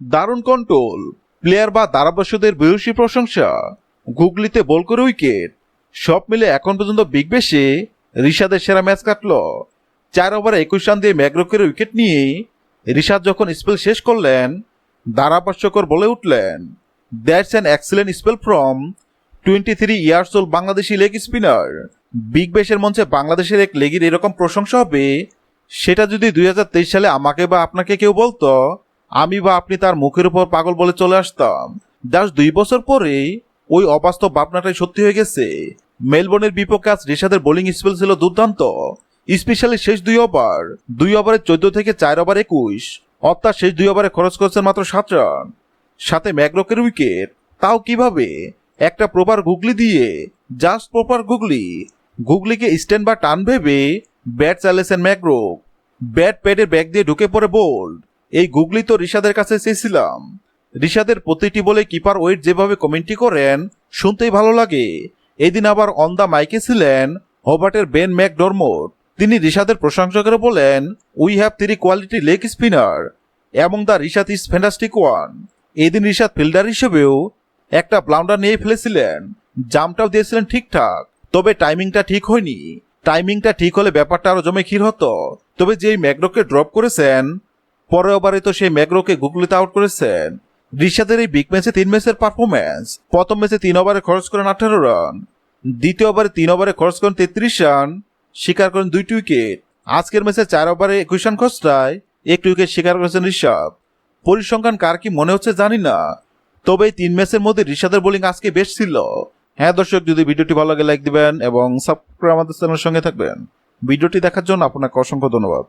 দারুণ control, player বা ধারাভাষ্যদের ভূয়সী প্রশংসা, গুগলিতে বল করে উইকেট, সব মিলে এখন পর্যন্ত বিগ ব্যাশে রিশাদের সেরা ম্যাচ কাটল। 4 ওভারে 21 রান দিয়ে ম্যাকগ্রোকের উইকেট নিয়ে রিশাদ যখন স্পেল শেষ করলেন, ধারাভাষ্যকর বলে উঠলেন, that's an excellent spell from 23 years old বাংলাদেশি লেগ স্পিনার। বিগ ব্যাশের মঞ্চে বাংলাদেশের এক লেগের এরকম প্রশংসা হবে, সেটা যদি 2023 সালে আমাকে বা আপনাকে কেউ বলতো, আমি বা আপনি তার মুখের উপর পাগল বলে চলে আসতাম। জাস্ট 2 বছর পরে ওই অবাস্তব ভাবনাটাই সত্যি হয়ে গেছে। মেলবোর্নের বিপক্ষে আজ রিশাদের বোলিং স্পেল ছিল দুর্দান্ত, স্পেশালি শেষ 2 ওভারে 14 থেকে 4 ওভার 21, অর্থাৎ শেষ 2 ওভারে খরচ করেছেন মাত্র 7 রান, সাথে ম্যাকগ্রোকের উইকেট। তাও কিভাবে? একটা প্রপার গুগলি দিয়ে, জাস্ট প্রপার গুগলি। গুগলিকে স্ট্যান্ড বা টান ভেবে ব্যাট চালিয়েছেন ম্যাকগ্রোক, ব্যাট প্যাডের ব্যাগ দিয়ে ঢুকে পড়ে বোল্ড। এই গুগলি তো রিশাদের কাছে চেয়েছিলাম। রিশাদের প্রতিটি বলে কিপার ওয়েট যেভাবে কমেন্ট্রি করেন, শুনতেই ভালো লাগে। এদিন আবার অন দ্য মাইকে ছিলেন হোবার্টের বেন ম্যাকডরমট। তিনি রিশাদের প্রশংসা করে বলেন, we have 3 quality leg spinner এবং the Rishad is fantastic one. এদিন রিশাদ ফিল্ডার হিসেবেও একটা ব্লাউন্ডার নিয়ে ফেলেছিলেন, জাম্পটাও দিয়েছিলেন ঠিকঠাক, তবে টাইমিংটা ঠিক হয়নি। টাইমিংটা ঠিক হলে ব্যাপারটা আরো জমে ক্ষীর হতো। তবে যেই ম্যাকগ্রোকে ড্রপ করেছেন, পরের ওভারে তো সেই ম্যাকগ্রোকে গুগলিতে আউট করেছেন। রিশাদের এই বিগ ম্যাচে 3 ম্যাচের পারফরমেন্স, প্রথম ম্যাচে 3 ওভারে খরচ করেন 18 রান, দ্বিতীয় ওভারে 3 ওভারে খরচ করেন 33 রান, শিকার করেন 2টি উইকেট। আজকের ম্যাচে 4 ওভারে 21 রান খরচায় 1টি উইকেট শিকার করেছেন রিশাদ। পরিসংখ্যান কার কি মনে হচ্ছে জানি না, তবে এই 3 ম্যাচের মধ্যে রিশাদের বোলিং আজকে বেশ ছিল। হ্যাঁ দর্শক, যদি ভিডিওটি ভালো লাগে লাইক দিবেন এবং সাবস্ক্রাইব আমাদের চ্যানেলের সঙ্গে থাকবেন। ভিডিওটি দেখার জন্য আপনাকে অসংখ্য ধন্যবাদ।